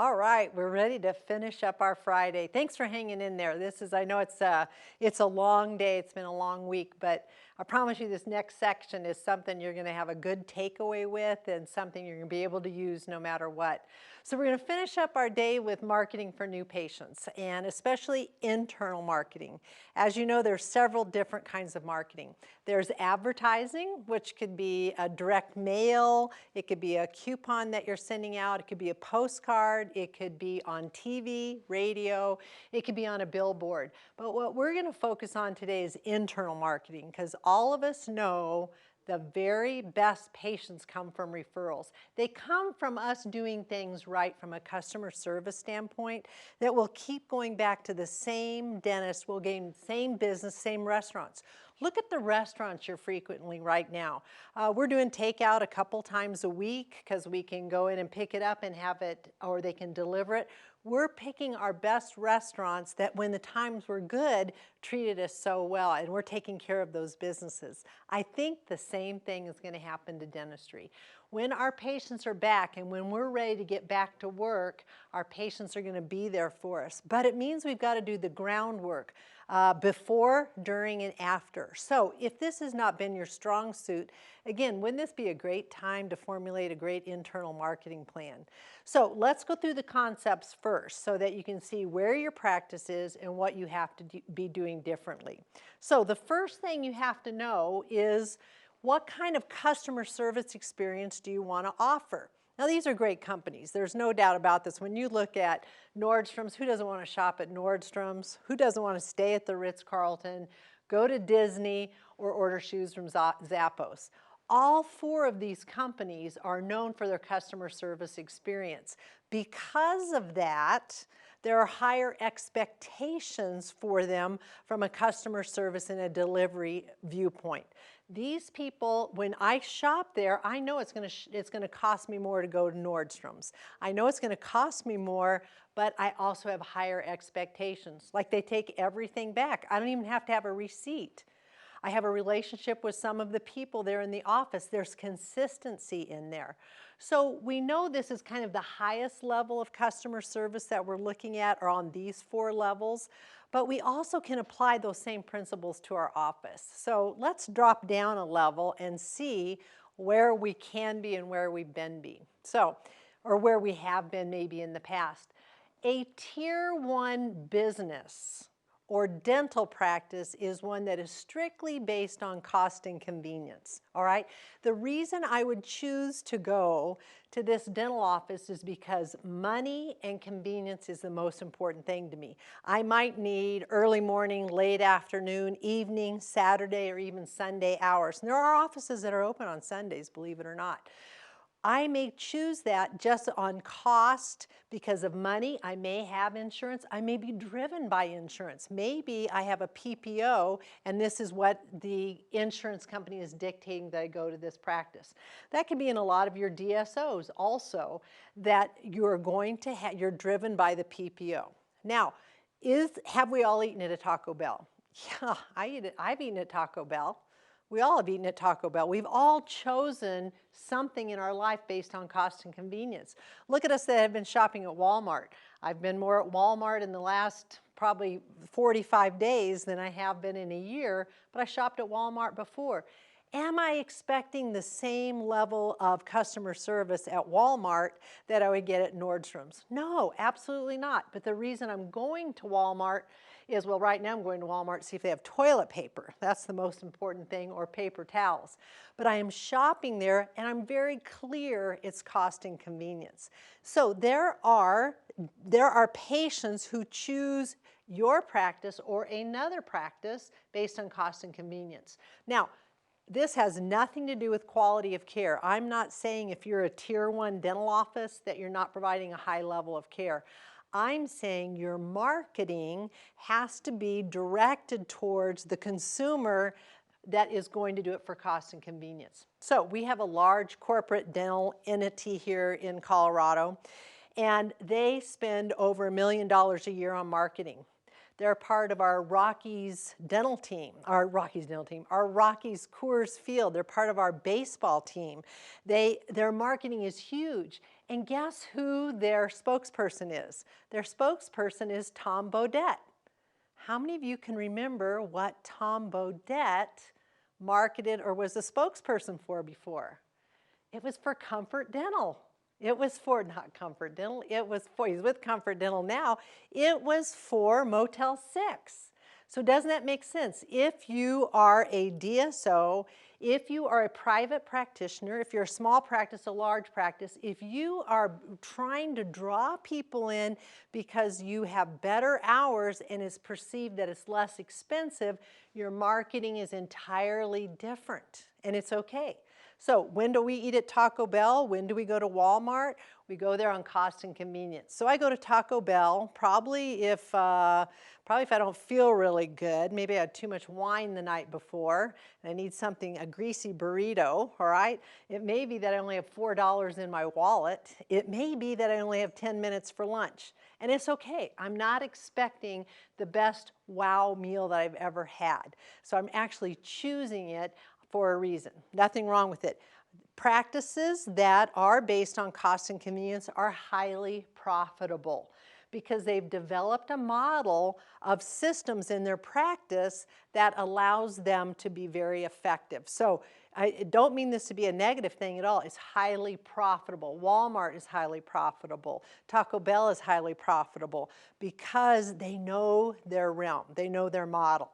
All right, we're ready to finish up our Friday. Thanks for hanging in there. I know it's a long day. It's been a long week, but I promise you this next section is something you're going to have a good takeaway with and something you're going to be able to use no matter what. So we're going to finish up our day with marketing for new patients, and especially internal marketing. As you know, there's several different kinds of marketing. There's advertising, which could be a direct mail. It could be a coupon that you're sending out. It could be a postcard. It could be on TV, radio. It could be on a billboard. But what we're going to focus on today is internal marketing, because all of us know the very best patients come from referrals. They come from us doing things right from a customer service standpoint that will keep going back to the same dentist, we'll gain same business, same restaurants. Look at the restaurants you're frequently right now. We're doing takeout a couple times a week because we can go in and pick it up and have it, or they can deliver it. We're picking our best restaurants that when the times were good, treated us so well, and we're taking care of those businesses. I think the same thing is going to happen to dentistry. When our patients are back and when we're ready to get back to work, our patients are going to be there for us. But it means we've got to do the groundwork before, during, and after. So if this has not been your strong suit, again, wouldn't this be a great time to formulate a great internal marketing plan? So let's go through the concepts first so that you can see where your practice is and what you have to be doing differently. So the first thing you have to know is what kind of customer service experience do you want to offer? Now, these are great companies. There's no doubt about this. When you look at Nordstrom's, who doesn't want to shop at Nordstrom's? Who doesn't want to stay at the Ritz-Carlton, go to Disney, or order shoes from Zappos? All four of these companies are known for their customer service experience. Because of that, there are higher expectations for them from a customer service and a delivery viewpoint. These people, when I shop there, I know it's going to cost me more to go to Nordstrom's. I know it's going to cost me more, but I also have higher expectations. Like they take everything back. I don't even have to have a receipt. I have a relationship with some of the people there in the office. There's consistency in there. So we know this is kind of the highest level of customer service that we're looking at, or on these four levels. But we also can apply those same principles to our office. So let's drop down a level and see where we can be and where we've been or where we have been maybe in the past. A tier 1 business or dental practice is one that is strictly based on cost and convenience, all right? The reason I would choose to go to this dental office is because money and convenience is the most important thing to me. I might need early morning, late afternoon, evening, Saturday, or even Sunday hours. And there are offices that are open on Sundays, believe it or not. I may choose that just on cost because of money. I may have insurance. I may be driven by insurance. Maybe I have a PPO and this is what the insurance company is dictating that I go to this practice. That can be in a lot of your DSOs also, that you're you're driven by the PPO. Now, have we all eaten at a Taco Bell? Yeah, I've eaten at Taco Bell. We all have eaten at Taco Bell. We've all chosen something in our life based on cost and convenience. Look at us that have been shopping at Walmart. I've been more at Walmart in the last probably 45 days than I have been in a year, but I shopped at Walmart before. Am I expecting the same level of customer service at Walmart that I would get at Nordstrom's? No, absolutely not. But the reason I'm going to Walmart is, well, right now I'm going to Walmart to see if they have toilet paper. That's the most important thing, or paper towels. But I am shopping there and I'm very clear it's cost and convenience. So there are patients who choose your practice or another practice based on cost and convenience. Now, this has nothing to do with quality of care. I'm not saying if you're a tier 1 dental office that you're not providing a high level of care. I'm saying your marketing has to be directed towards the consumer that is going to do it for cost and convenience. So we have a large corporate dental entity here in Colorado, and they spend over $1 million a year on marketing. They're part of our Rockies dental team, our Rockies Coors Field. They're part of our baseball team. Their marketing is huge. And guess who their spokesperson is? Their spokesperson is Tom Bodett. How many of you can remember what Tom Bodett marketed or was a spokesperson for before? It was for Comfort Dental. It was for, not Comfort Dental, it was for, he's with Comfort Dental now, it was for Motel 6. So doesn't that make sense? If you are a DSO, if you are a private practitioner, if you're a small practice, a large practice, if you are trying to draw people in because you have better hours and it's perceived that it's less expensive, your marketing is entirely different, and it's okay. So when do we eat at Taco Bell? When do we go to Walmart? We go there on cost and convenience. So I go to Taco Bell probably if I don't feel really good. Maybe I had too much wine the night before and I need something, a greasy burrito, all right? It may be that I only have $4 in my wallet. It may be that I only have 10 minutes for lunch. And it's okay. I'm not expecting the best wow meal that I've ever had. So I'm actually choosing it for a reason. Nothing wrong with it. Practices that are based on cost and convenience are highly profitable because they've developed a model of systems in their practice that allows them to be very effective. So I don't mean this to be a negative thing at all. It's highly profitable. Walmart is highly profitable. Taco Bell is highly profitable because they know their realm. They know their model.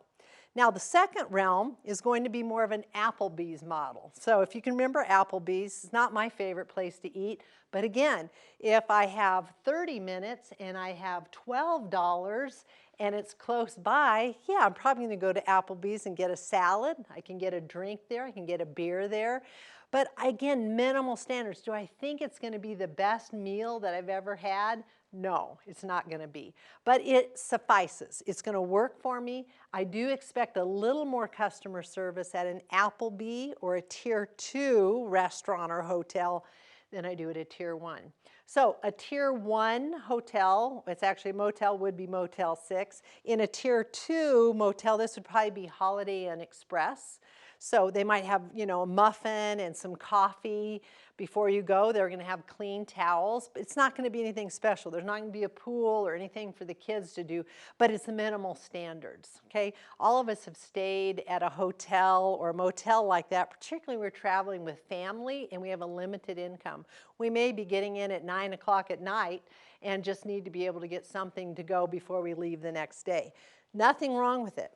Now, the second realm is going to be more of an Applebee's model. So if you can remember Applebee's, it's not my favorite place to eat. But again, if I have 30 minutes and I have $12 and it's close by, yeah, I'm probably going to go to Applebee's and get a salad. I can get a drink there. I can get a beer there. But again, minimal standards. Do I think it's going to be the best meal that I've ever had? No, it's not going to be. But it suffices. It's going to work for me. I do expect a little more customer service at an Applebee or a Tier 2 restaurant or hotel than I do at a Tier 1. So a Tier 1 hotel, it's actually a motel, would be Motel 6. In a Tier 2 motel, this would probably be Holiday Inn Express. So they might have, you know, a muffin and some coffee before you go. They're going to have clean towels. But it's not going to be anything special. There's not going to be a pool or anything for the kids to do, but it's minimal standards, okay? All of us have stayed at a hotel or a motel like that, particularly when we're traveling with family and we have a limited income. We may be getting in at 9 o'clock at night and just need to be able to get something to go before we leave the next day. Nothing wrong with it.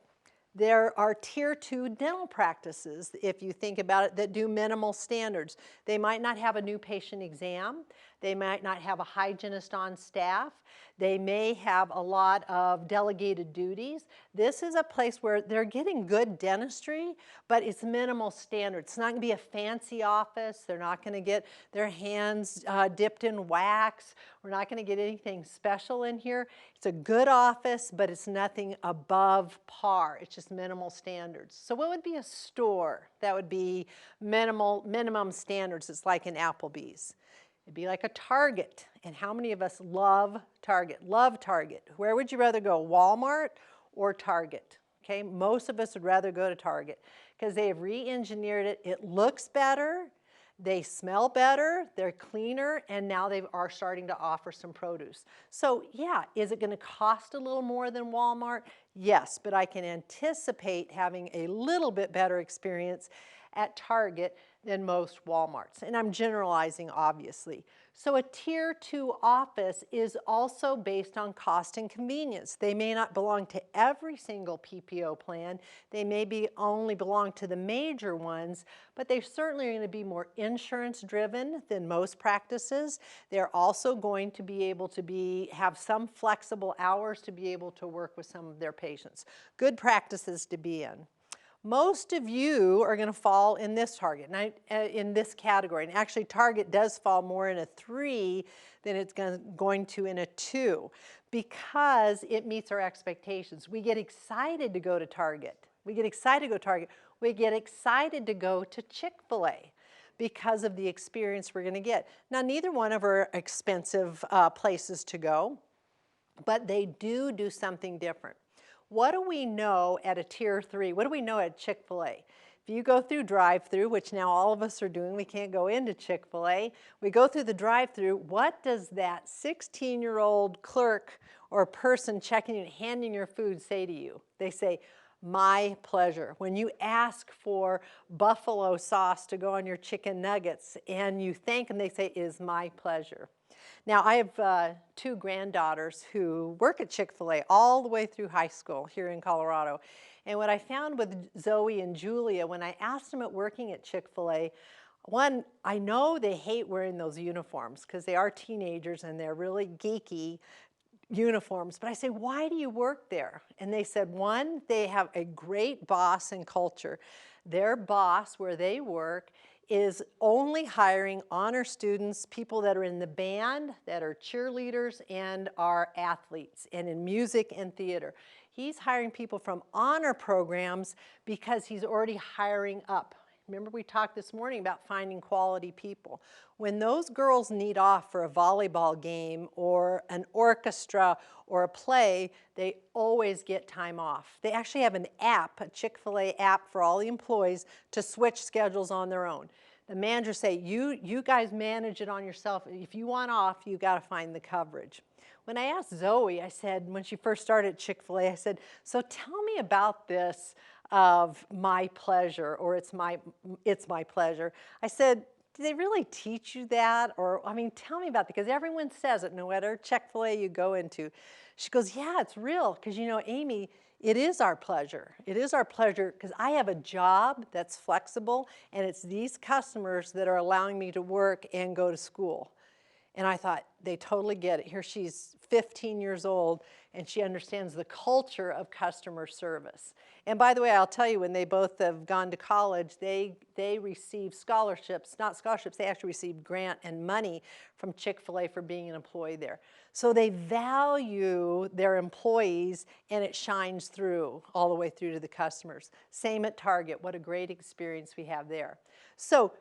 There are Tier 2 dental practices, if you think about it, that do minimal standards. They might not have a new patient exam. They might not have a hygienist on staff. They may have a lot of delegated duties. This is a place where they're getting good dentistry, but it's minimal standards. It's not going to be a fancy office. They're not going to get their hands dipped in wax. We're not going to get anything special in here. It's a good office, but it's nothing above par. It's just minimal standards. So what would be a store that would be minimum standards? It's like an Applebee's. It'd be like a Target. And how many of us love Target? Love Target. Where would you rather go, Walmart or Target? Okay, most of us would rather go to Target because they have re-engineered it. It looks better, they smell better, they're cleaner, and now they are starting to offer some produce. So yeah, is it going to cost a little more than Walmart? Yes, but I can anticipate having a little bit better experience at Target than most Walmarts. And I'm generalizing, obviously. So a Tier 2 office is also based on cost and convenience. They may not belong to every single PPO plan. They may only belong to the major ones, but they certainly are going to be more insurance driven than most practices. They're also going to be able to have some flexible hours to be able to work with some of their patients. Good practices to be in. Most of you are going to fall in this target, in this category. And actually, Target does fall more in a 3 than it's going to in a 2 because it meets our expectations. We get excited to go to Target. We get excited to go to Target. We get excited to go to Chick-fil-A because of the experience we're going to get. Now, neither one of are expensive places to go, but they do something different. what do we know at a tier 3? What do we know at Chick-fil-A? If you go through drive-through, which now all of us are doing, we can't go into Chick-fil-A. We go through the drive-through. What does that 16-year-old clerk or person checking and handing your food say to you? They say, "My pleasure." When you ask for buffalo sauce to go on your chicken nuggets and you thank them, they say, "Is my pleasure." Now, I have 2 granddaughters who work at Chick-fil-A all the way through high school here in Colorado. And what I found with Zoe and Julia, when I asked them at working at Chick-fil-A, one, I know they hate wearing those uniforms because they are teenagers and they're really geeky uniforms. But I say, why do you work there? And they said, one, they have a great boss and culture. Their boss, where they work, is only hiring honor students, people that are in the band, that are cheerleaders, and are athletes, and in music and theater. He's hiring people from honor programs because he's already hiring up. Remember we talked this morning about finding quality people. When those girls need off for a volleyball game or an orchestra or a play, they always get time off. They actually have an app, a Chick-fil-A app for all the employees to switch schedules on their own. The managers say, you guys manage it on yourself. If you want off, you got to find the coverage. When I asked Zoe, I said, when she first started at Chick-fil-A, I said, so tell me about this of my pleasure, or it's my pleasure. I said, do they really teach you that? Or, I mean, tell me about it, because everyone says it, no matter Chick-fil-A you go into. She goes, yeah, it's real, because you know, Amy, it is our pleasure. It is our pleasure because I have a job that's flexible, and it's these customers that are allowing me to work and go to school. And I thought, they totally get it. Here she's 15 years old, and she understands the culture of customer service. And by the way, I'll tell you, when they both have gone to college, they receive scholarships, not scholarships, they actually receive grant and money from Chick-fil-A for being an employee there. So they value their employees, and it shines through all the way through to the customers. Same at Target. What a great experience we have there. So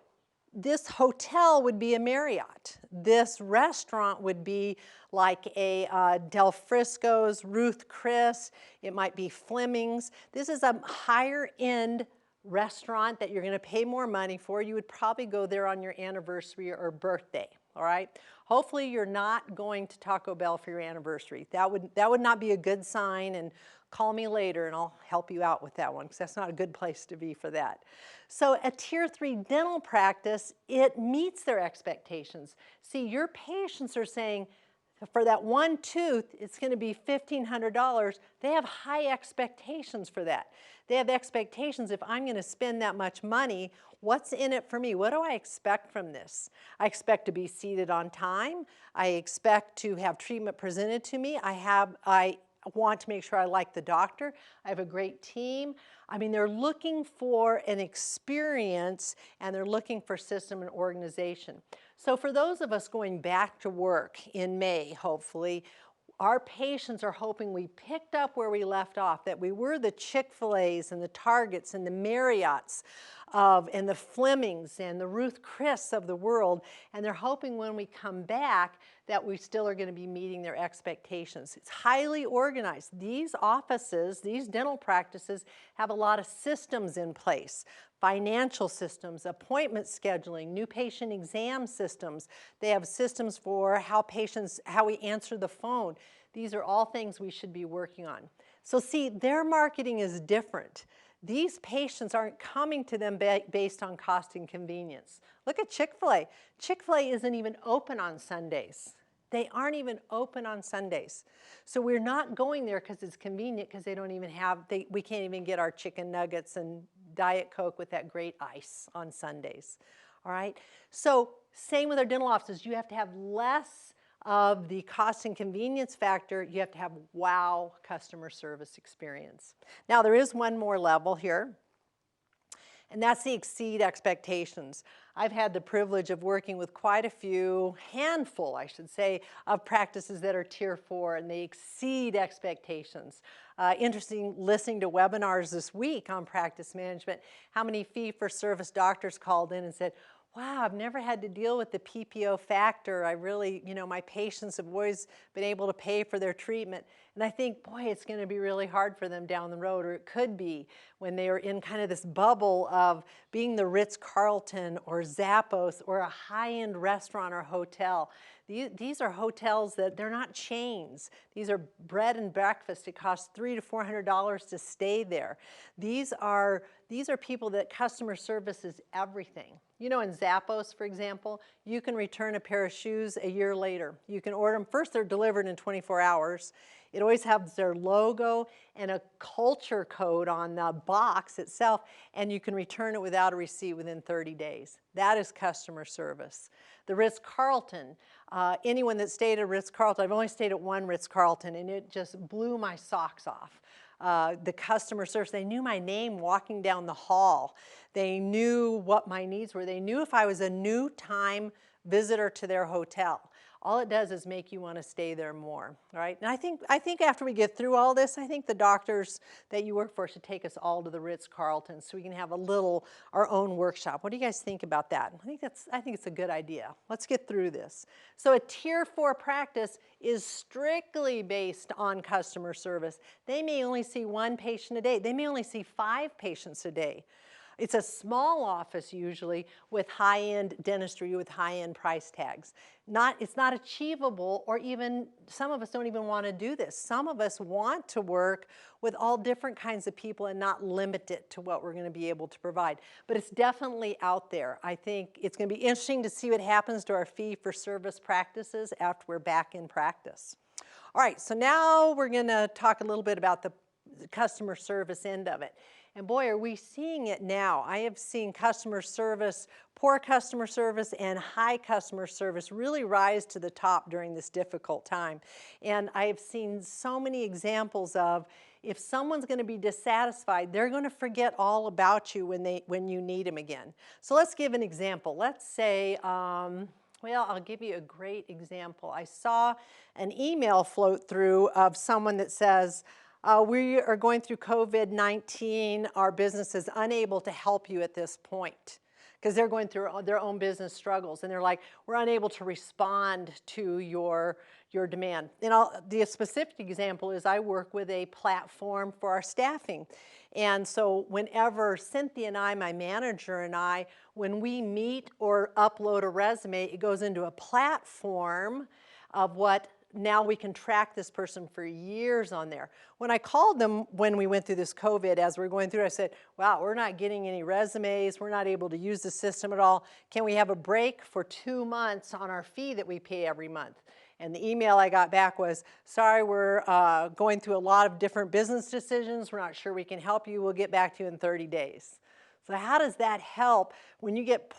this hotel would be a Marriott. This restaurant would be like a Del Frisco's, Ruth Chris. It might be Fleming's. This is a higher end restaurant that you're going to pay more money for. You would probably go there on your anniversary or birthday, all right? Hopefully you're not going to Taco Bell for your anniversary. That would not be a good sign, and call me later and I'll help you out with that one, because that's not a good place to be for that. So a tier 3 dental practice, it meets their expectations. See, your patients are saying, for that one tooth, it's going to be $1,500. They have high expectations for that. They have expectations, if I'm going to spend that much money, what's in it for me? What do I expect from this? I expect to be seated on time. I expect to have treatment presented to me. I want to make sure I like the doctor. I have a great team. I mean, they're looking for an experience, and they're looking for system and organization. So for those of us going back to work in May, hopefully, our patients are hoping we picked up where we left off, that we were the Chick-fil-A's and the Targets and the Marriotts and the Flemings and the Ruth Chris of the world, and they're hoping when we come back that we still are going to be meeting their expectations. It's highly organized. These offices, these dental practices, have a lot of systems in place. Financial systems, appointment scheduling, new patient exam systems. They have systems for how we answer the phone. These are all things we should be working on. So see, their marketing is different. These patients aren't coming to them based on cost and convenience. Look at Chick-fil-A. Chick-fil-A isn't even open on Sundays. They aren't even open on Sundays. So we're not going there because it's convenient, because they don't even have, we can't even get our chicken nuggets and Diet Coke with that great ice on Sundays. All right? So same with our dental offices. You have to have less of the cost and convenience factor. You have to have wow customer service experience. Now there is one more level here, and that's the exceed expectations. I've had the privilege of working with quite a handful, I should say, of practices that are tier 4, and they exceed expectations. Interesting listening to webinars this week on practice management, how many fee-for-service doctors called in and said, wow, I've never had to deal with the PPO factor. I really, my patients have always been able to pay for their treatment. And I think, boy, it's going to be really hard for them down the road, or it could be when they are in kind of this bubble of being the Ritz-Carlton or Zappos or a high-end restaurant or hotel. These are hotels that they're not chains. These are bread and breakfast. It costs $300 to $400 to stay there. These are people that customer service is everything. In Zappos, for example, you can return a pair of shoes a year later. You can order them. First, they're delivered in 24 hours. It always has their logo and a culture code on the box itself, and you can return it without a receipt within 30 days. That is customer service. The Ritz-Carlton, anyone that stayed at Ritz-Carlton, I've only stayed at one Ritz-Carlton, and it just blew my socks off. The customer service, they knew my name walking down the hall. They knew what my needs were. They knew if I was a new time visitor to their hotel. All it does is make you want to stay there more, right? And I think after we get through all this, I think the doctors that you work for should take us all to the Ritz-Carlton so we can have our own workshop. What do you guys think about that? I think it's a good idea. Let's get through this. So a Tier 4 practice is strictly based on customer service. They may only see one patient a day. They may only see 5 patients a day. It's a small office usually with high-end dentistry with high-end price tags. It's not achievable, or even some of us don't even want to do this. Some of us want to work with all different kinds of people and not limit it to what we're going to be able to provide. But it's definitely out there. I think it's going to be interesting to see what happens to our fee-for-service practices after we're back in practice. All right, so now we're going to talk a little bit about the customer service end of it. And boy, are we seeing it now. I have seen customer service, poor customer service, and high customer service really rise to the top during this difficult time. And I have seen so many examples of if someone's going to be dissatisfied, they're going to forget all about you when you need them again. So let's give an example. Let's say, well, I'll give you a great example. I saw an email float through of someone that says, we are going through COVID-19. Our business is unable to help you at this point, because they're going through their own business struggles. And they're like, we're unable to respond to your demand. And the specific example is I work with a platform for our staffing. And so whenever Cynthia and I, my manager and I, when we meet or upload a resume, it goes into a platform of what now we can track this person for years on there. When I called them when we went through this COVID, as we're going through, I said, wow, we're not getting any resumes. We're not able to use the system at all. Can we have a break for 2 months on our fee that we pay every month? And the email I got back was, sorry, we're going through a lot of different business decisions. We're not sure we can help you. We'll get back to you in 30 days. So how does that help when you get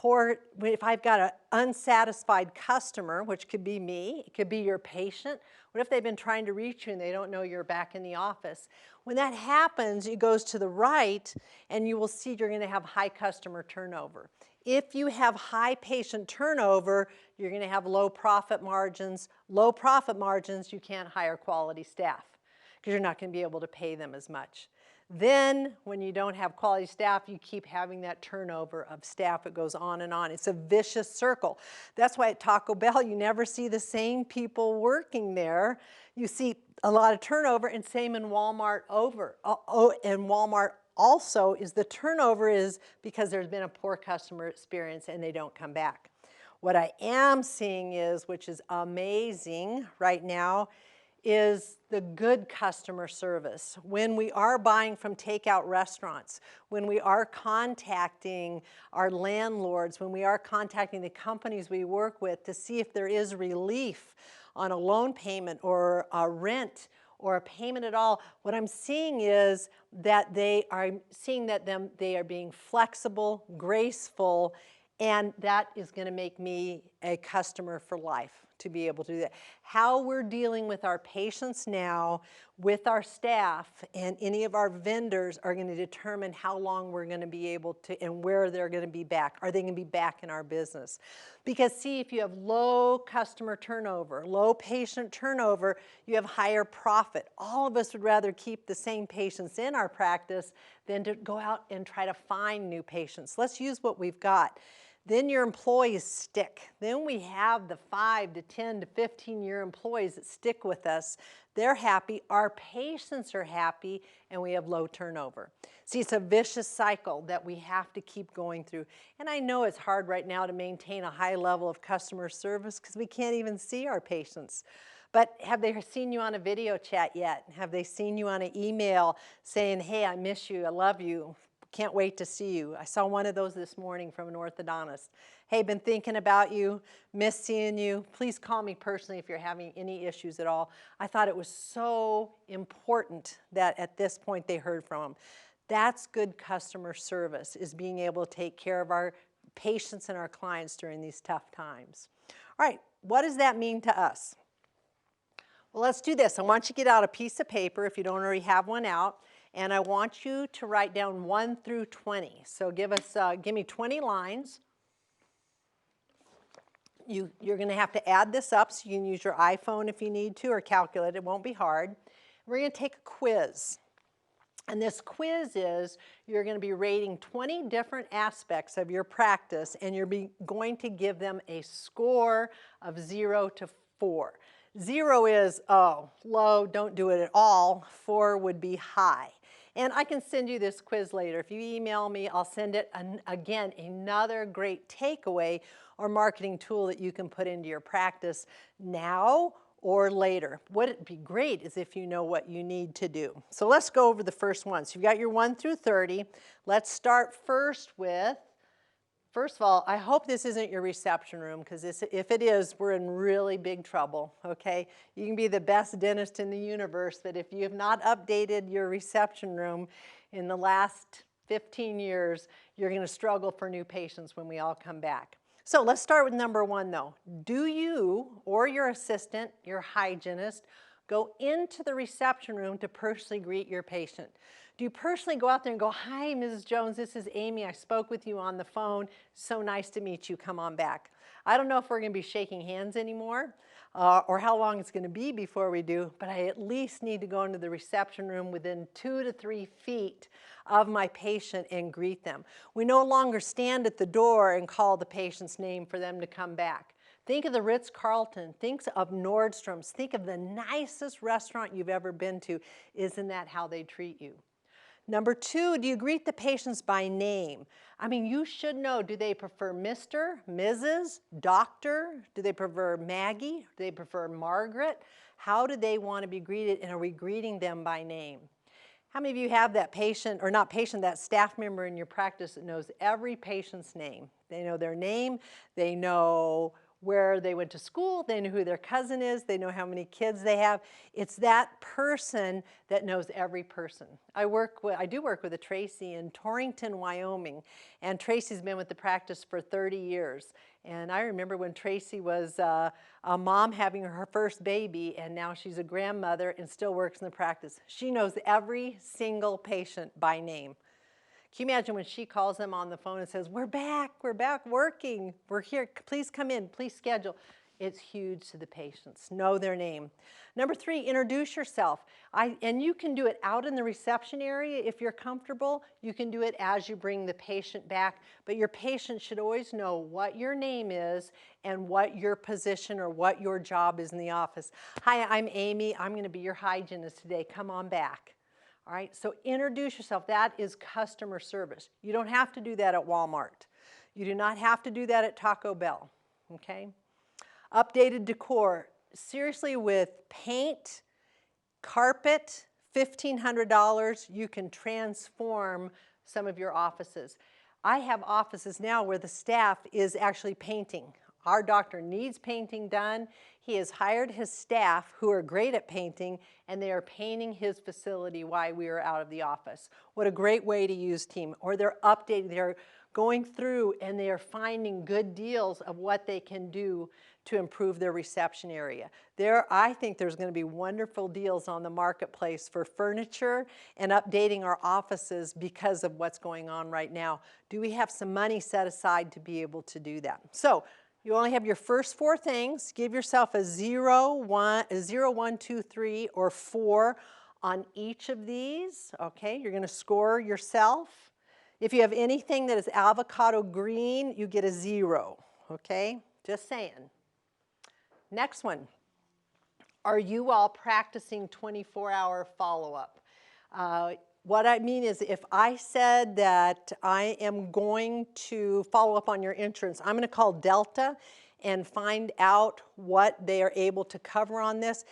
if I've got an unsatisfied customer, which could be me, it could be your patient. What if they've been trying to reach you and they don't know you're back in the office? When that happens, it goes to the right, and you will see you're going to have high customer turnover. If you have high patient turnover, you're going to have low profit margins. Low profit margins, you can't hire quality staff because you're not going to be able to pay them as much. Then, when you don't have quality staff, you keep having that turnover of staff. It goes on and on. It's a vicious circle. That's why at Taco Bell, you never see the same people working there. You see a lot of turnover, and same in Walmart and Walmart also is the turnover is because there's been a poor customer experience and they don't come back. What I am seeing is, which is amazing right now, is the good customer service. When we are buying from takeout restaurants, when we are contacting our landlords, when we are contacting the companies we work with to see if there is relief on a loan payment or a rent or a payment at all, what I'm seeing is that they are being flexible, graceful, and that is going to make me a customer for life to be able to do that. How we're dealing with our patients now, with our staff, and any of our vendors are going to determine how long we're going to be able to, and where they're going to be back. Are they going to be back in our business? Because see, if you have low customer turnover, low patient turnover, you have higher profit. All of us would rather keep the same patients in our practice than to go out and try to find new patients. Let's use what we've got. Then your employees stick. Then we have the 5 to 10 to 15-year employees that stick with us. They're happy, our patients are happy, and we have low turnover. See, it's a vicious cycle that we have to keep going through. And I know it's hard right now to maintain a high level of customer service because we can't even see our patients. But have they seen you on a video chat yet? Have they seen you on an email saying, hey, I miss you, I love you, can't wait to see you? I saw one of those this morning from an orthodontist. Hey, been thinking about you, miss seeing you. Please call me personally if you're having any issues at all. I thought it was so important that at this point they heard from them. That's good customer service, is being able to take care of our patients and our clients during these tough times. All right, what does that mean to us? Well, let's do this. I want you to get out a piece of paper if you don't already have one out, and I want you to write down 1 through 20. So give me 20 lines. You're going to have to add this up, so you can use your iPhone if you need to, or calculate. It won't be hard. We're going to take a quiz. And this quiz is, you're going to be rating 20 different aspects of your practice, and you're going to give them a score of 0 to 4. 0 is, oh, low, don't do it at all. 4 would be high. And I can send you this quiz later. If you email me, I'll send it. Again, another great takeaway or marketing tool that you can put into your practice now or later. What would be great is if you know what you need to do. So let's go over the first one. So you've got your 1 through 30. Let's start first with, first of all, I hope this isn't your reception room, because if it is, we're in really big trouble, okay? You can be the best dentist in the universe, but if you have not updated your reception room in the last 15 years, you're going to struggle for new patients when we all come back. So let's start with number 1, though. Do you or your assistant, your hygienist, go into the reception room to personally greet your patient? Do you personally go out there and go, hi, Mrs. Jones, this is Amy. I spoke with you on the phone. So nice to meet you. Come on back. I don't know if we're going to be shaking hands anymore or how long it's going to be before we do, but I at least need to go into the reception room within 2 to 3 feet of my patient and greet them. We no longer stand at the door and call the patient's name for them to come back. Think of the Ritz-Carlton, think of Nordstrom's, think of the nicest restaurant you've ever been to. Isn't that how they treat you? Number 2, do you greet the patients by name? I mean, you should know, do they prefer Mr., Mrs., Doctor? Do they prefer Maggie? Do they prefer Margaret? How do they want to be greeted, and are we greeting them by name? How many of you have that patient, or not patient, that staff member in your practice that knows every patient's name? They know their name, they know where they went to school, they know who their cousin is, they know how many kids they have. It's that person that knows every person. I do work with a Tracy in Torrington, Wyoming, and Tracy's been with the practice for 30 years. And I remember when Tracy was a mom having her first baby, and now she's a grandmother and still works in the practice. She knows every single patient by name. Can you imagine when she calls them on the phone and says, we're back working, we're here, please come in, please schedule. It's huge to the patients. Know their name. Number 3, introduce yourself. And you can do it out in the reception area if you're comfortable. You can do it as you bring the patient back, but your patient should always know what your name is and what your position or what your job is in the office. Hi, I'm Amy. I'm going to be your hygienist today. Come on back. All right, so introduce yourself. That is customer service. You don't have to do that at Walmart. You do not have to do that at Taco Bell, okay? Updated decor. Seriously, with paint, carpet, $1,500, you can transform some of your offices. I have offices now where the staff is actually painting. Our doctor needs painting done. He has hired his staff who are great at painting, and they are painting his facility while we are out of the office. What a great way to use team. Or they're updating, they're going through and they are finding good deals of what they can do to improve their reception area. I think there's going to be wonderful deals on the marketplace for furniture and updating our offices because of what's going on right now. Do we have some money set aside to be able to do that? So you only have your first 4 things. Give yourself a 0, 1, 2, 3, or 4 on each of these. Okay, you're going to score yourself. If you have anything that is avocado green, you get a 0, okay? Just saying. Next one. Are you all practicing 24-hour follow-up? What I mean is if I said that I am going to follow up on your insurance, I'm going to call Delta and find out what they are able to cover on this.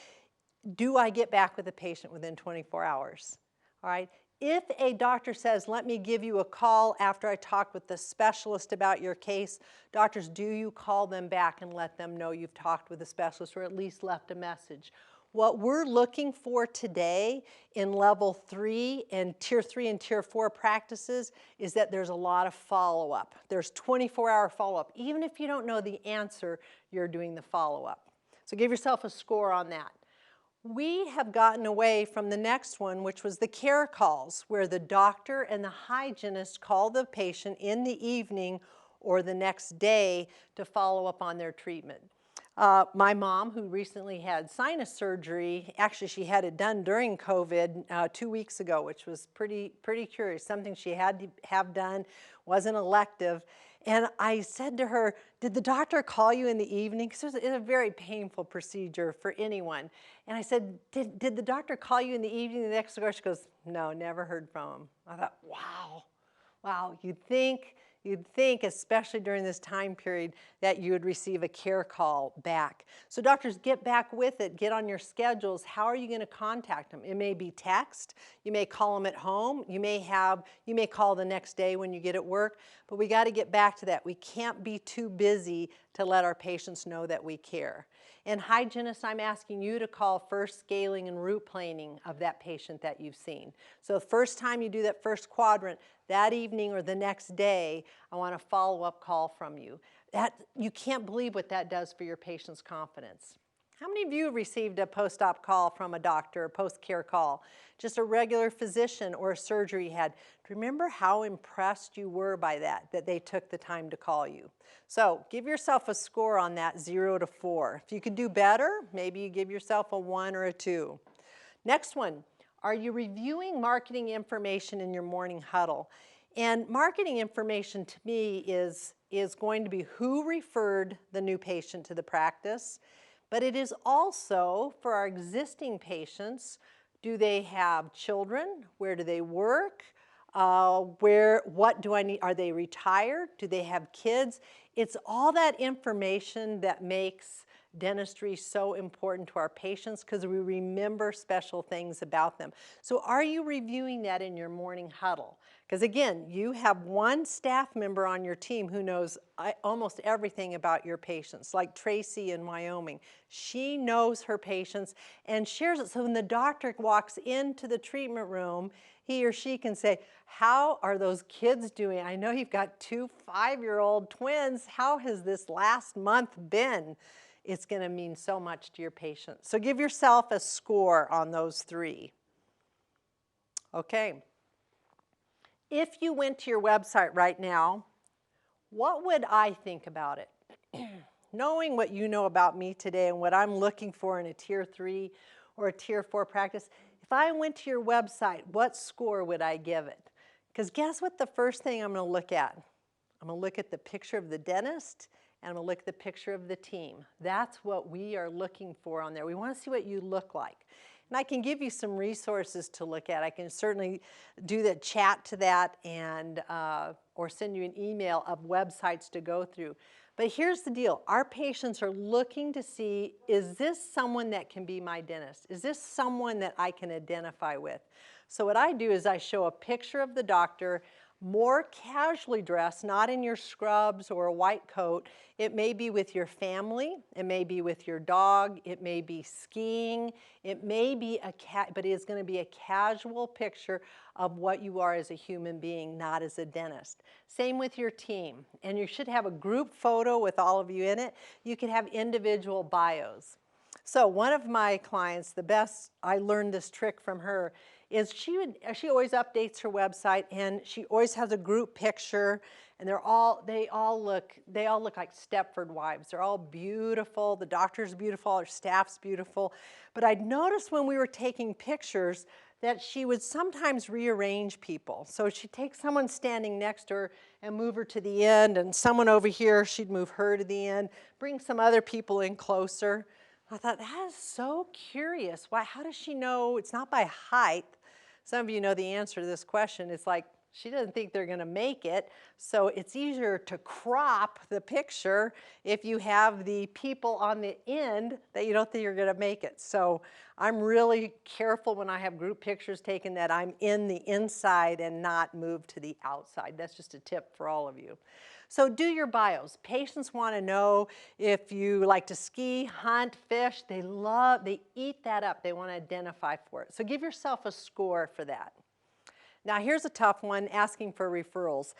Do I get back with the patient within 24 hours? All right. If a doctor says, let me give you a call after I talk with the specialist about your case, doctors, do you call them back and let them know you've talked with the specialist or at least left a message? What we're looking for today in level 3 and tier 4 practices is that there's a lot of follow-up. There's 24-hour follow-up. Even if you don't know the answer, you're doing the follow-up. So give yourself a score on that. We have gotten away from the next one, which was the care calls, where the doctor and the hygienist call the patient in the evening or the next day to follow up on their treatment. My mom, who recently had sinus surgery, actually she had it done during COVID 2 weeks ago, which was pretty curious, something she had to have done, wasn't elective. And I said to her, did the doctor call you in the evening? Because it's a very painful procedure for anyone. And I said, did the doctor call you in the evening? The next day she goes, no, never heard from him. I thought, wow, you'd think, especially during this time period, that you would receive a care call back. So doctors, get back with it. Get on your schedules. How are you going to contact them? It may be text. You may call them at home. You may call the next day when you get at work. But we got to get back to that. We can't be too busy to let our patients know that we care. And hygienists, I'm asking you to call first scaling and root planing of that patient that you've seen. So the first time you do that first quadrant, that evening or the next day, I want a follow-up call from you. You can't believe what that does for your patient's confidence. How many of you received a post-op call from a doctor, a post-care call? Just a regular physician or a surgery you had. Do you remember how impressed you were by that they took the time to call you? So give yourself a score on that, 0 to 4. If you could do better, maybe you give yourself a 1 or a 2. Next one, are you reviewing marketing information in your morning huddle? And marketing information to me is going to be who referred the new patient to the practice, but it is also for our existing patients, do they have children? Where do they work? What do I need? Are they retired? Do they have kids? It's all that information that makes dentistry so important to our patients because we remember special things about them. So are you reviewing that in your morning huddle? Because again, you have one staff member on your team who knows almost everything about your patients, like Tracy in Wyoming. She knows her patients and shares it. So when the doctor walks into the treatment room, he or she can say, how are those kids doing? I know you've got 2 5-year-old twins. How has this last month been? It's going to mean so much to your patient. So give yourself a score on those 3. Okay. If you went to your website right now, what would I think about it? Knowing what you know about me today and what I'm looking for in a tier 3 or a tier 4 practice, if I went to your website, what score would I give it? Because guess what the first thing I'm going to look at? I'm going to look at the picture of the dentist and I'm going to look at the picture of the team. That's what we are looking for on there. We want to see what you look like. And I can give you some resources to look at. I can certainly do the chat to that and or send you an email of websites to go through. But here's the deal. Our patients are looking to see, is this someone that can be my dentist? Is this someone that I can identify with? So what I do is I show a picture of the doctor, more casually dressed, not in your scrubs or a white coat. It may be with your family, it may be with your dog, it may be skiing, it may be but it is going to be a casual picture of what you are as a human being, not as a dentist. Same with your team. And you should have a group photo with all of you in it. You can have individual bios. So one of my clients, the best, I learned this trick from her, is she always updates her website and she always has a group picture And they all look like Stepford wives. They're all beautiful. The doctor's beautiful, our staff's beautiful. But I'd noticed when we were taking pictures that she would sometimes rearrange people. So she'd take someone standing next to her and move her to the end, and someone over here, she'd move her to the end, bring some other people in closer. I thought, that is so curious. Why? How does she know? It's not by height. Some of you know the answer to this question. It's like, she doesn't think they're going to make it, so it's easier to crop the picture if you have the people on the end that you don't think you're going to make it. So I'm really careful when I have group pictures taken that I'm in the inside and not moved to the outside. That's just a tip for all of you. So do your bios. Patients want to know if you like to ski, hunt, fish. They eat that up. They want to identify for it. So give yourself a score for that. Now here's a tough one, asking for referrals.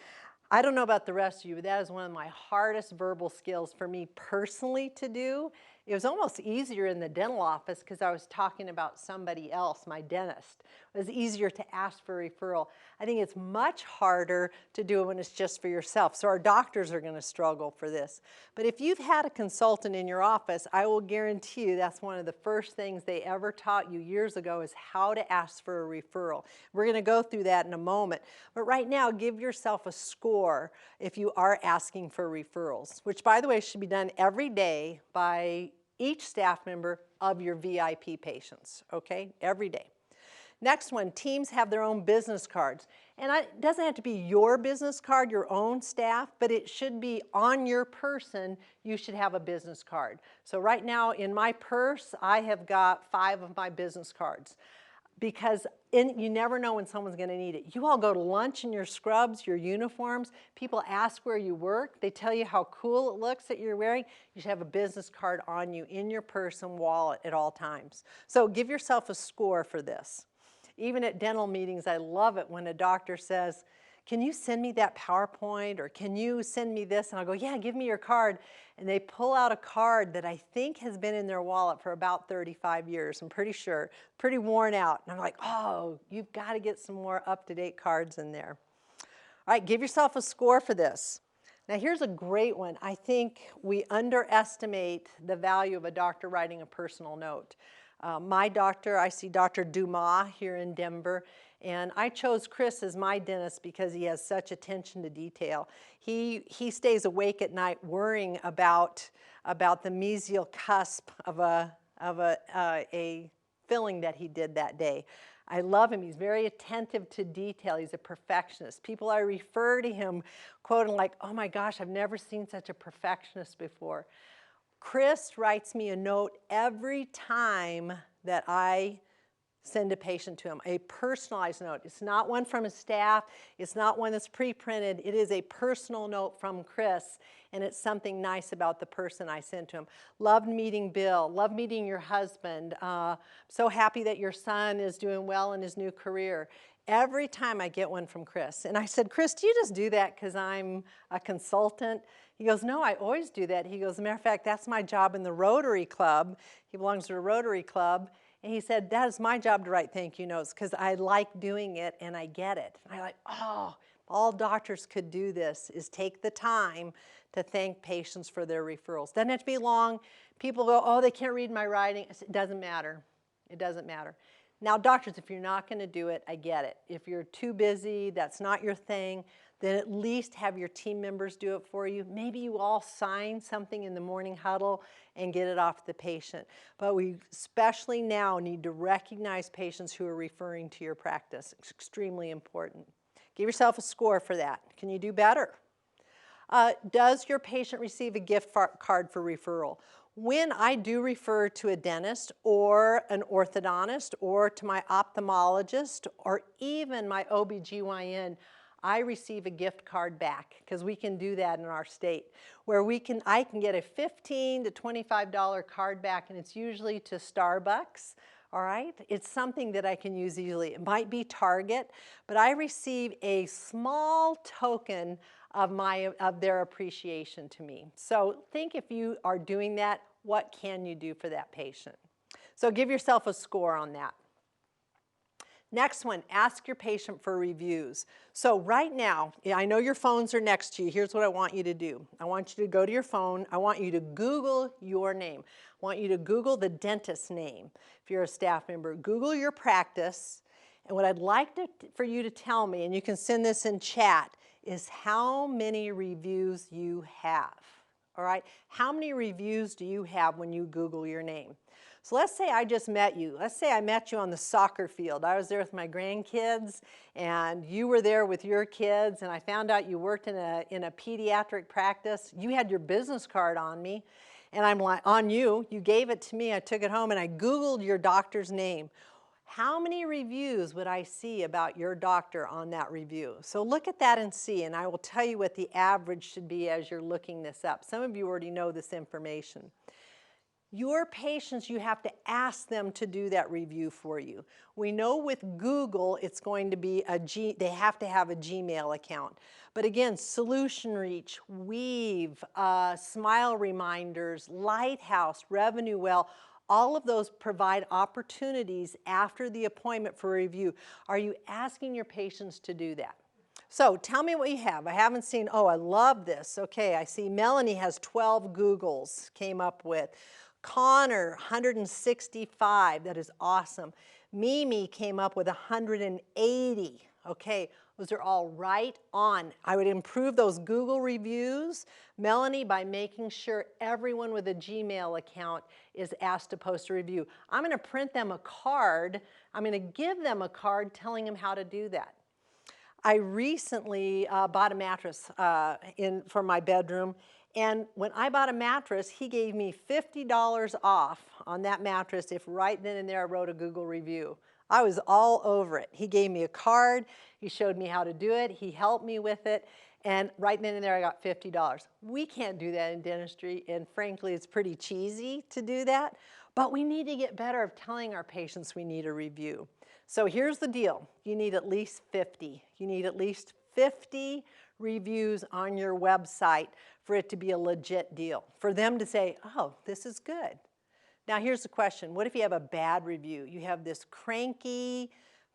I don't know about the rest of you, but that is one of my hardest verbal skills for me personally to do. It was almost easier in the dental office because I was talking about somebody else, my dentist. It was easier to ask for a referral. I think it's much harder to do it when it's just for yourself. So our doctors are going to struggle for this. But if you've had a consultant in your office, I will guarantee you that's one of the first things they ever taught you years ago is how to ask for a referral. We're going to go through that in a moment. But right now, give yourself a score if you are asking for referrals, which, by the way, should be done every day by each staff member of your VIP patients, okay, every day. Next one, teams have their own business cards. And it doesn't have to be your business card, your own staff, but it should be on your person, you should have a business card. So right now in my purse, I have got 5 of my business cards because you never know when someone's going to need it. You all go to lunch in your scrubs, your uniforms. People ask where you work. They tell you how cool it looks that you're wearing. You should have a business card on you in your purse and wallet at all times. So give yourself a score for this. Even at dental meetings, I love it when a doctor says, can you send me that PowerPoint, or can you send me this? And I'll go, yeah, give me your card. And they pull out a card that I think has been in their wallet for about 35 years, I'm pretty sure, pretty worn out. And I'm like, oh, you've got to get some more up-to-date cards in there. All right, give yourself a score for this. Now here's a great one. I think we underestimate the value of a doctor writing a personal note. My doctor, I see Dr. Dumas here in Denver, and I chose Chris as my dentist because he has such attention to detail. He stays awake at night worrying about the mesial cusp of a filling that he did that day. I love him. He's very attentive to detail. He's a perfectionist. People I refer to him quoting like, oh my gosh, I've never seen such a perfectionist before. Chris writes me a note every time that I send a patient to him, a personalized note. It's not one from his staff. It's not one that's pre-printed. It is a personal note from Chris, and it's something nice about the person I sent to him. Loved meeting Bill. Loved meeting your husband. So happy that your son is doing well in his new career. Every time I get one from Chris. And I said, Chris, do you just do that because I'm a consultant? He goes, no, I always do that. He goes, as a matter of fact, that's my job in the Rotary Club. He belongs to a Rotary Club. And he said, that is my job to write thank you notes because I like doing it and I get it. And I'm like, oh, all doctors could do this is take the time to thank patients for their referrals. Doesn't have to be long. People go, oh, they can't read my writing. It doesn't matter. It doesn't matter. Now, doctors, if you're not going to do it, I get it. If you're too busy, that's not your thing, then at least have your team members do it for you. Maybe you all sign something in the morning huddle and get it off the patient. But we especially now need to recognize patients who are referring to your practice. It's extremely important. Give yourself a score for that. Can you do better? Does your patient receive a gift card for referral? When I do refer to a dentist or an orthodontist or to my ophthalmologist or even my OBGYN, I receive a gift card back because we can do that in our state where I can get a $15 to $25 card back, and it's usually to Starbucks. All right, it's something that I can use easily. It might be Target, but I receive a small token of their appreciation to me. So think if you are doing that, what can you do for that patient? So give yourself a score on that. Next one, ask your patient for reviews. So right now, I know your phones are next to you. Here's what I want you to do. I want you to go to your phone. I want you to Google your name. I want you to Google the dentist's name. If you're a staff member, Google your practice. And what I'd like for you to tell me, and you can send this in chat, is how many reviews you have. All right? How many reviews do you have when you Google your name? So let's say I just met you. Let's say I met you on the soccer field. I was there with my grandkids, and you were there with your kids, and I found out you worked in a pediatric practice. You had your business card on me, and I'm like, on you. You gave it to me. I took it home, and I Googled your doctor's name. How many reviews would I see about your doctor on that review? So look at that and see, and I will tell you what the average should be as you're looking this up. Some of you already know this information. Your patients, you have to ask them to do that review for you. We know with Google, it's going to be they have to have a Gmail account. But again, Solution Reach, Weave, Smile Reminders, Lighthouse, Revenue Well, all of those provide opportunities after the appointment for review. Are you asking your patients to do that? So tell me what you have. I haven't seen, oh, I love this. Okay, I see Melanie has 12 Googles, came up with. Connor, 165, that is awesome. Mimi came up with 180. Okay, those are all right on. I would improve those Google reviews, Melanie, by making sure everyone with a Gmail account is asked to post a review. I'm going to print them a card. I'm going to give them a card telling them how to do that. I recently bought a mattress for my bedroom, and when I bought a mattress, he gave me $50 off on that mattress if right then and there I wrote a Google review. I was all over it. He gave me a card, he showed me how to do it, he helped me with it, and right then and there I got $50. We can't do that in dentistry, and frankly it's pretty cheesy to do that, but we need to get better at telling our patients we need a review. So here's the deal. You need at least 50. You need at least 50 reviews on your website for it to be a legit deal, for them to say, oh, this is good. Now here's the question. What if you have a bad review? You have this cranky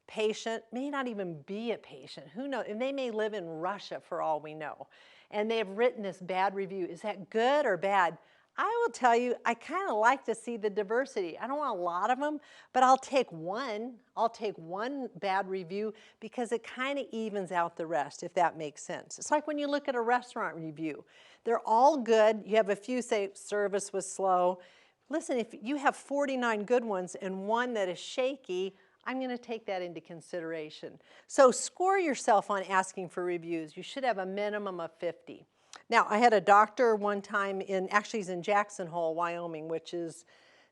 patient, may not even be a patient, who knows, and they may live in Russia for all we know, and they have written this bad review. Is that good or bad? I will tell you, I kind of like to see the diversity. I don't want a lot of them, but I'll take one. I'll take one bad review because it kind of evens out the rest, if that makes sense. It's like when you look at a restaurant review. They're all good. You have a few say service was slow. Listen, if you have 49 good ones and one that is shaky, I'm going to take that into consideration. So score yourself on asking for reviews. You should have a minimum of 50. Now, I had a doctor one time actually he's in Jackson Hole, Wyoming, which is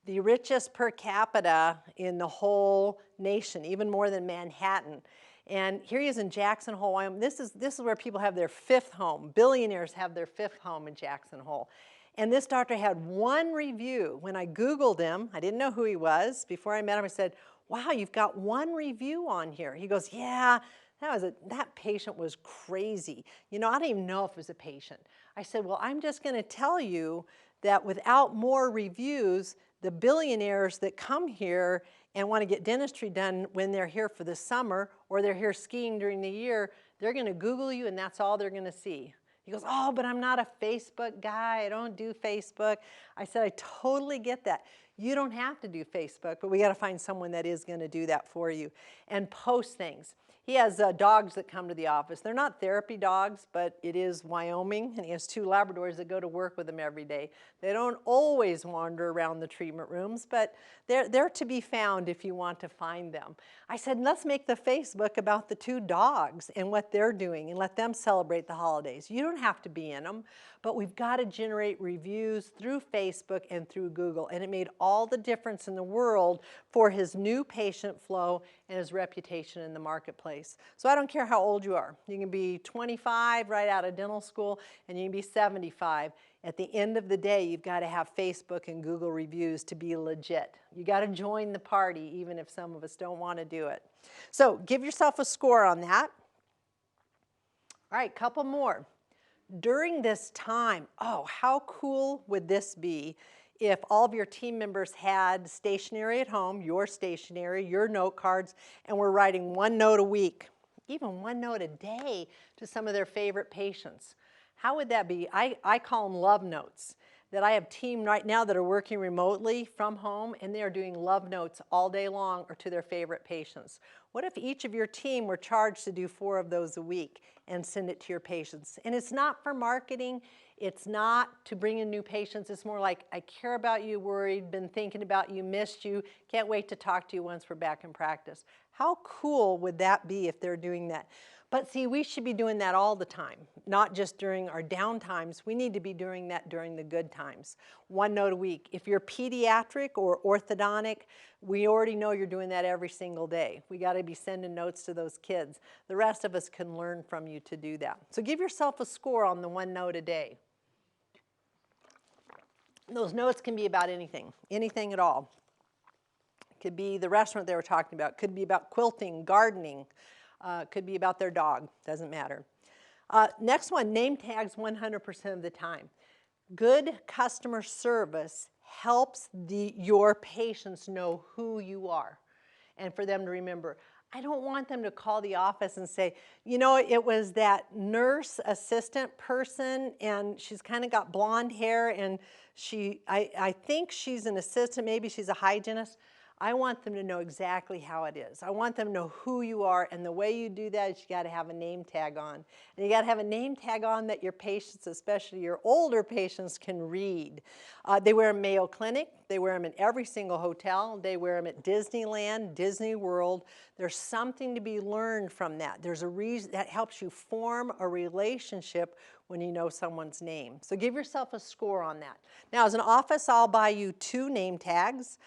the richest per capita in the whole nation, even more than Manhattan. And here he is in Jackson Hole, Wyoming. This is where people have their fifth home. Billionaires have their fifth home in Jackson Hole. And this doctor had one review. When I Googled him, I didn't know who he was. Before I met him, I said, wow, you've got one review on here. He goes, yeah. That patient was crazy. You know, I don't even know if it was a patient. I said, well, I'm just going to tell you that without more reviews, the billionaires that come here and want to get dentistry done when they're here for the summer or they're here skiing during the year, they're going to Google you and that's all they're going to see. He goes, oh, but I'm not a Facebook guy. I don't do Facebook. I said, I totally get that. You don't have to do Facebook, but we got to find someone that is going to do that for you and post things. He has dogs that come to the office. They're not therapy dogs, but it is Wyoming, and he has 2 Labradors that go to work with him every day. They don't always wander around the treatment rooms, but they're to be found if you want to find them. I said, let's make the Facebook about the 2 dogs and what they're doing and let them celebrate the holidays. You don't have to be in them, but we've got to generate reviews through Facebook and through Google, and it made all the difference in the world for his new patient flow and his reputation in the marketplace. So I don't care how old you are. You can be 25 right out of dental school, and you can be 75. At the end of the day, you've got to have Facebook and Google reviews to be legit. You got to join the party, even if some of us don't want to do it. So give yourself a score on that. All right, couple more. During this time, oh, how cool would this be if all of your team members had stationery at home, your stationery, your note cards, and we're writing one note a week, even one note a day to some of their favorite patients. How would that be? I call them love notes. That I have team right now that are working remotely from home, and they are doing love notes all day long or to their favorite patients. What if each of your team were charged to do 4 of those a week and send it to your patients? And it's not for marketing. It's not to bring in new patients. It's more like, I care about you, worried, been thinking about you, missed you, can't wait to talk to you once we're back in practice. How cool would that be if they're doing that? But see, we should be doing that all the time, not just during our down times. We need to be doing that during the good times. One note a week. If you're pediatric or orthodontic, we already know you're doing that every single day. We got to be sending notes to those kids. The rest of us can learn from you to do that. So give yourself a score on the one note a day. Those notes can be about anything, anything at all. It could be the restaurant they were talking about. It could be about quilting, gardening. Could be about their dog, doesn't matter. Next one, name tags 100% of the time. Good customer service helps your patients know who you are and for them to remember. I don't want them to call the office and say, you know, it was that nurse assistant person and she's kind of got blonde hair and I think she's an assistant, maybe she's a hygienist. I want them to know exactly how it is. I want them to know who you are, and the way you do that is you got to have a name tag on. And you got to have a name tag on that your patients, especially your older patients, can read. They wear them at Mayo Clinic. They wear them in every single hotel. They wear them at Disneyland, Disney World. There's something to be learned from that. There's a reason that helps you form a relationship when you know someone's name. So give yourself a score on that. Now, as an office, I'll buy you 2 name tags.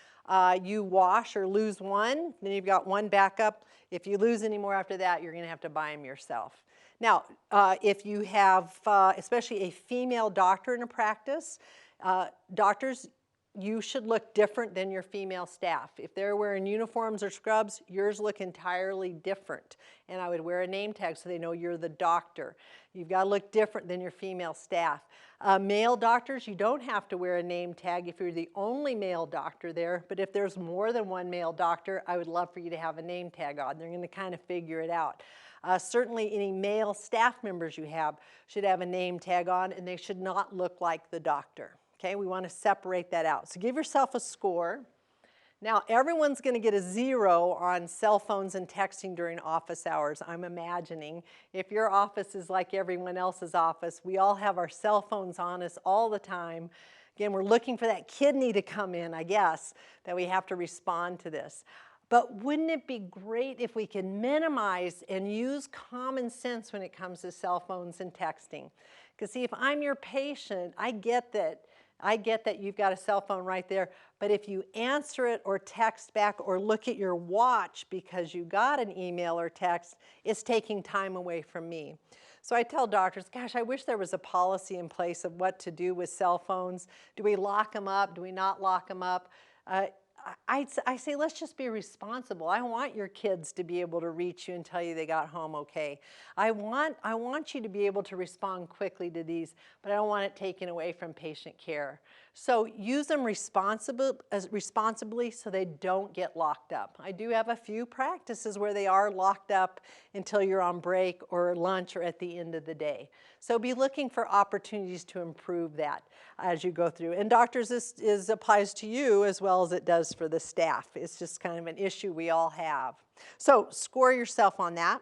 You wash or lose one, then you've got one backup. If you lose any more after that, you're going to have to buy them yourself. Now, if you have, especially a female doctor in a practice, doctors, you should look different than your female staff. If they're wearing uniforms or scrubs, yours look entirely different. And I would wear a name tag so they know you're the doctor. You've got to look different than your female staff. Male doctors, you don't have to wear a name tag if you're the only male doctor there, but if there's more than one male doctor, I would love for you to have a name tag on. They're going to kind of figure it out. Certainly any male staff members you have should have a name tag on, and they should not look like the doctor. Okay, we want to separate that out. So give yourself a score. Now, everyone's going to get a 0 on cell phones and texting during office hours, I'm imagining. If your office is like everyone else's office, we all have our cell phones on us all the time. Again, we're looking for that kidney to come in, I guess, that we have to respond to this. But wouldn't it be great if we could minimize and use common sense when it comes to cell phones and texting? Because see, if I'm your patient, I get that you've got a cell phone right there, but if you answer it or text back or look at your watch because you got an email or text, it's taking time away from me. So I tell doctors, gosh, I wish there was a policy in place of what to do with cell phones. Do we lock them up? Do we not lock them up? I say, let's just be responsible. I want your kids to be able to reach you and tell you they got home okay. I want you to be able to respond quickly to these, but I don't want it taken away from patient care. So use them responsibly so they don't get locked up. I do have a few practices where they are locked up until you're on break or lunch or at the end of the day. So be looking for opportunities to improve that as you go through. And doctors, this applies to you as well as it does for the staff. It's just kind of an issue we all have. So score yourself on that.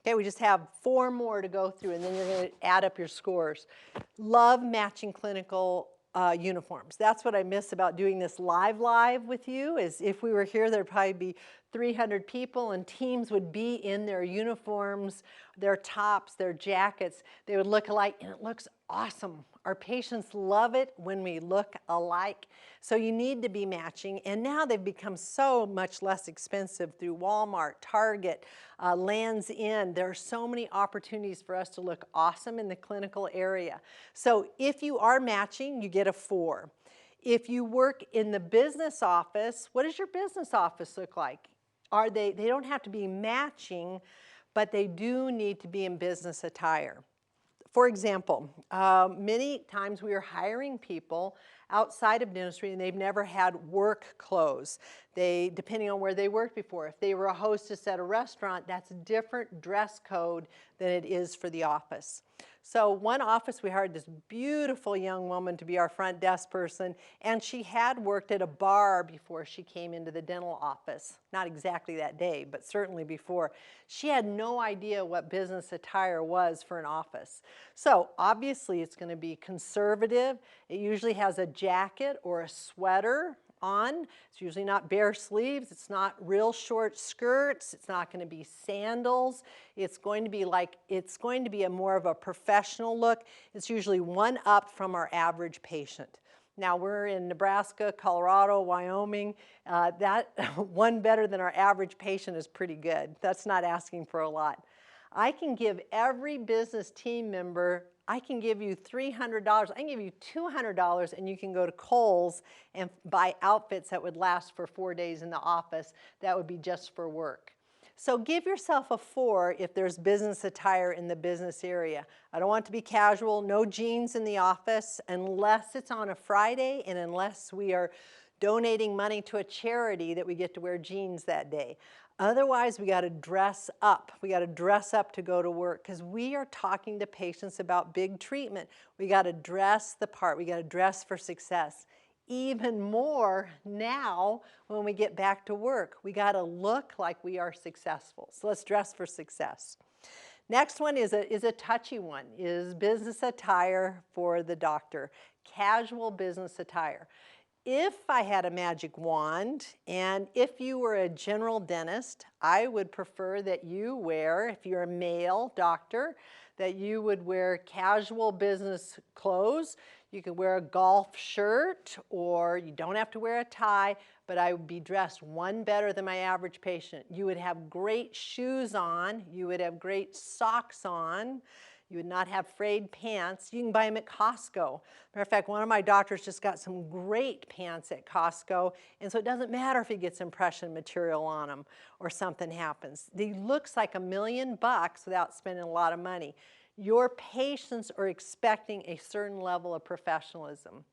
Okay, we just have 4 more to go through, and then you're going to add up your scores. Love matching clinical uniforms. That's what I miss about doing this live with you, is if we were here, there'd probably be 300 people and teams would be in their uniforms, their tops, their jackets. They would look alike, and it looks awesome. Our patients love it when we look alike. So you need to be matching, and now they've become so much less expensive through Walmart, Target, Lands' End. There are so many opportunities for us to look awesome in the clinical area. So if you are matching, you get a 4. If you work in the business office, what does your business office look like? They don't have to be matching, but they do need to be in business attire. For example, many times we are hiring people outside of dentistry and they've never had work clothes. They, depending on where they worked before, if they were a hostess at a restaurant, that's a different dress code than it is for the office. So one office, we hired this beautiful young woman to be our front desk person, and she had worked at a bar before she came into the dental office. Not exactly that day, but certainly before. She had no idea what business attire was for an office. So obviously it's going to be conservative. It usually has a jacket or a sweater on. It's usually not bare sleeves. It's not real short skirts. It's not going to be sandals. It's going to be a more of a professional look. It's usually one up from our average patient. Now we're in Nebraska, Colorado, Wyoming. That one better than our average patient is pretty good. That's not asking for a lot. I can give every business team member, I can give you $300, I can give you $200 and you can go to Kohl's and buy outfits that would last for 4 days in the office. That would be just for work. So give yourself a 4 if there's business attire in the business area. I don't want it to be casual, no jeans in the office unless it's on a Friday and unless we are donating money to a charity that we get to wear jeans that day. Otherwise, we got to dress up. We got to dress up to go to work because we are talking to patients about big treatment. We got to dress the part. We got to dress for success. Even more now when we get back to work. We got to look like we are successful. So let's dress for success. Next one is a touchy one, is business attire for the doctor. Casual business attire. If I had a magic wand, and if you were a general dentist, I would prefer that you wear, if you're a male doctor, that you would wear casual business clothes. You could wear a golf shirt, or you don't have to wear a tie, but I would be dressed one better than my average patient. You would have great shoes on. You would have great socks on. You would not have frayed pants. You can buy them at Costco. Matter of fact, one of my doctors just got some great pants at Costco, and so it doesn't matter if he gets impression material on them or something happens. He looks like $1 million without spending a lot of money. Your patients are expecting a certain level of professionalism.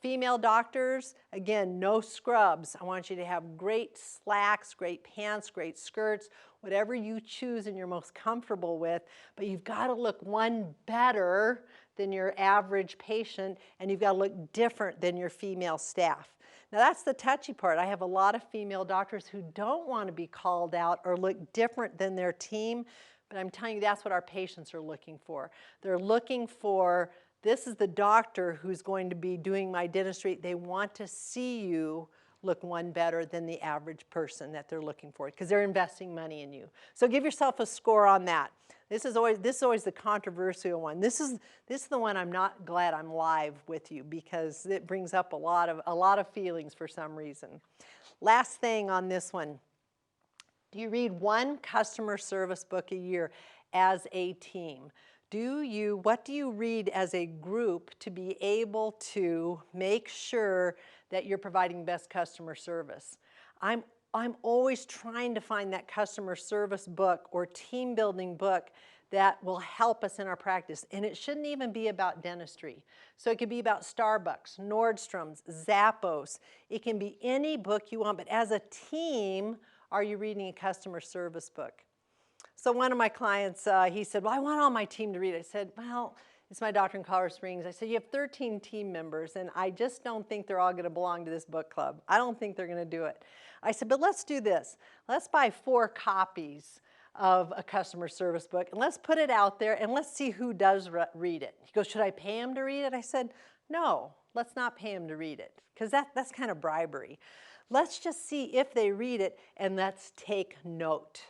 Female doctors, again, no scrubs. I want you to have great slacks, great pants, great skirts, whatever you choose and you're most comfortable with, but you've got to look one better than your average patient, and you've got to look different than your female staff. Now that's the touchy part. I have a lot of female doctors who don't want to be called out or look different than their team, but I'm telling you that's what our patients are looking for. They're looking for, this is the doctor who's going to be doing my dentistry. They want to see you look one better than the average person that they're looking for because they're investing money in you. So give yourself a score on that. This is always the controversial one. This is the one I'm not glad I'm live with you because it brings up a lot of feelings for some reason. Last thing on this one. Do you read one customer service book a year as a team? What do you read as a group to be able to make sure that you're providing best customer service? I'm always trying to find that customer service book or team building book that will help us in our practice. And it shouldn't even be about dentistry. So it could be about Starbucks, Nordstrom's, Zappos. It can be any book you want, but as a team, are you reading a customer service book? So one of my clients, he said, well, I want all my team to read it. I said, well, it's my doctor in Colorado Springs. I said, you have 13 team members, and I just don't think they're all going to belong to this book club. I don't think they're going to do it. I said, but let's do this. Let's buy 4 copies of a customer service book, and let's put it out there, and let's see who does read it. He goes, should I pay him to read it? I said, no, let's not pay him to read it, because that's kind of bribery. Let's just see if they read it, and let's take note.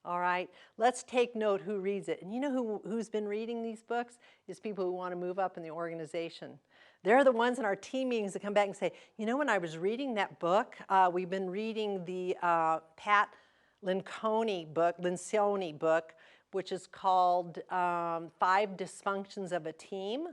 All right, let's take note who reads it. And you know who's been reading these books? Is people who want to move up in the organization. They're the ones in our team meetings that come back and say, you know, when I was reading that book, we've been reading the Pat Lencioni book, which is called 5 Dysfunctions of a Team.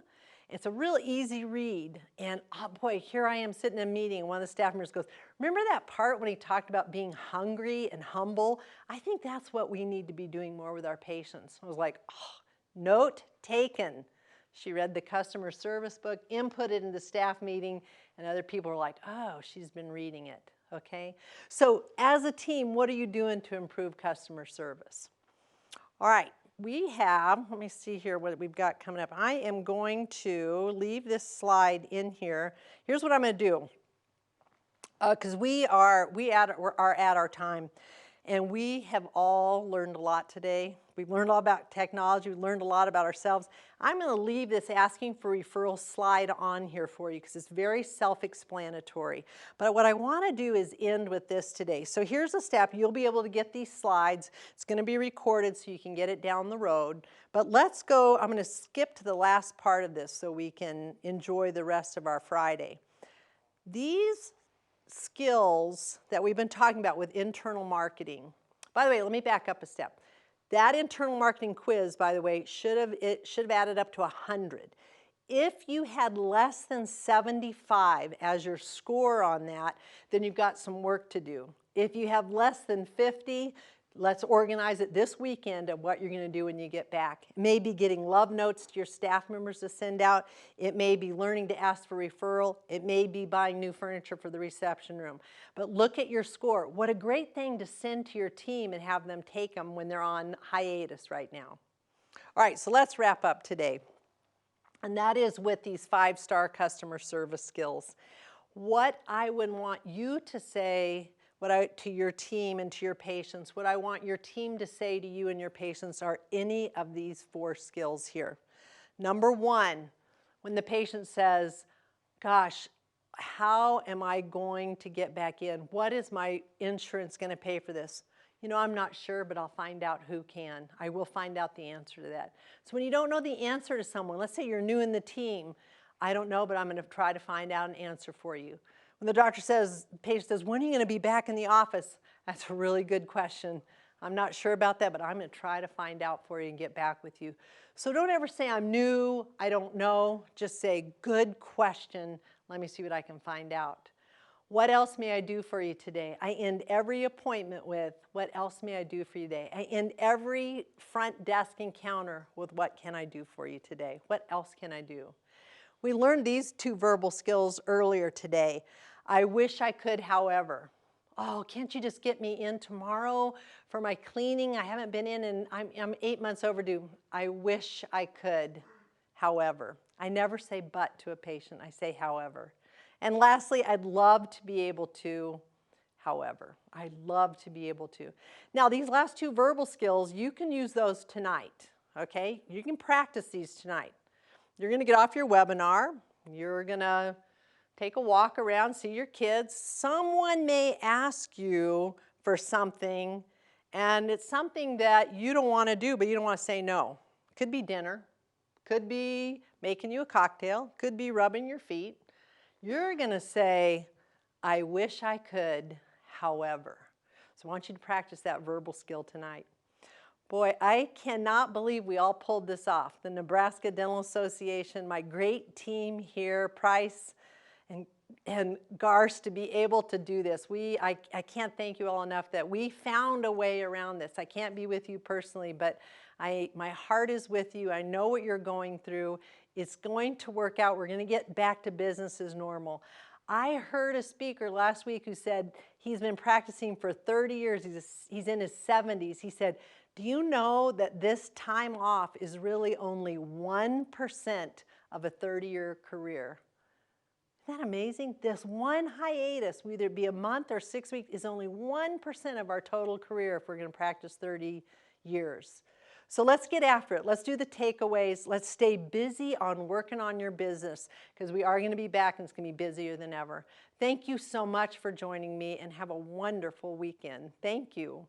It's a real easy read, and oh boy, here I am sitting in a meeting, and one of the staff members goes, remember that part when he talked about being hungry and humble? I think that's what we need to be doing more with our patients. I was like, oh, note taken. She read the customer service book, input it in the staff meeting, and other people are like, oh, she's been reading it, okay? So as a team, what are you doing to improve customer service? All right, we have, let me see here what we've got coming up. I am going to leave this slide in here. Here's what I'm going to do. Because we are at our time, and we have all learned a lot today. We've learned a lot about technology. We've learned a lot about ourselves. I'm going to leave this asking for referral slide on here for you because it's very self-explanatory. But what I want to do is end with this today. So here's a step. You'll be able to get these slides. It's going to be recorded so you can get it down the road. But let's go. I'm going to skip to the last part of this so we can enjoy the rest of our Friday. These skills that we've been talking about with internal marketing. By the way, let me back up a step. That internal marketing quiz, by the way, should have added up to 100. If you had less than 75 as your score on that, then you've got some work to do. If you have less than 50, let's organize it this weekend of what you're going to do when you get back. It may be getting love notes to your staff members to send out. It may be learning to ask for referral. It may be buying new furniture for the reception room. But look at your score. What a great thing to send to your team and have them take them when they're on hiatus right now. All right, so let's wrap up today. And that is with these 5-star customer service skills. What I would want you to say to your team and to your patients, what I want your team to say to you and your patients are any of these 4 skills here. Number 1, when the patient says, gosh, how am I going to get back in? What is my insurance going to pay for this? You know, I'm not sure, but I'll find out who can. I will find out the answer to that. So when you don't know the answer to someone, let's say you're new in the team, I don't know, but I'm going to try to find out an answer for you. When the doctor says, the patient says, when are you going to be back in the office? That's a really good question. I'm not sure about that, but I'm going to try to find out for you and get back with you. So don't ever say, I'm new, I don't know. Just say, good question. Let me see what I can find out. What else may I do for you today? I end every appointment with, what else may I do for you today? I end every front desk encounter with, what can I do for you today? What else can I do? We learned these 2 verbal skills earlier today. I wish I could, however. Oh, can't you just get me in tomorrow for my cleaning? I haven't been in and I'm 8 months overdue. I wish I could, however. I never say but to a patient. I say however. And lastly, I'd love to be able to, however. I'd love to be able to. Now, these last 2 verbal skills, you can use those tonight, okay? You can practice these tonight. You're going to get off your webinar. You're going to take a walk around, see your kids. Someone may ask you for something, and it's something that you don't want to do, but you don't want to say no. Could be dinner. Could be making you a cocktail. Could be rubbing your feet. You're going to say, I wish I could, however. So I want you to practice that verbal skill tonight. Boy, I cannot believe we all pulled this off. The Nebraska Dental Association, my great team here, Price and Garst, to be able to do this. I can't thank you all enough that we found a way around this. I can't be with you personally, but my heart is with you. I know what you're going through. It's going to work out. We're going to get back to business as normal. I heard a speaker last week who said he's been practicing for 30 years. He's in his 70s. He said, do you know that this time off is really only 1% of a 30-year career? Isn't that amazing? This one hiatus, whether it be a month or 6 weeks, is only 1% of our total career if we're going to practice 30 years. So let's get after it. Let's do the takeaways. Let's stay busy on working on your business because we are going to be back and it's going to be busier than ever. Thank you so much for joining me and have a wonderful weekend. Thank you.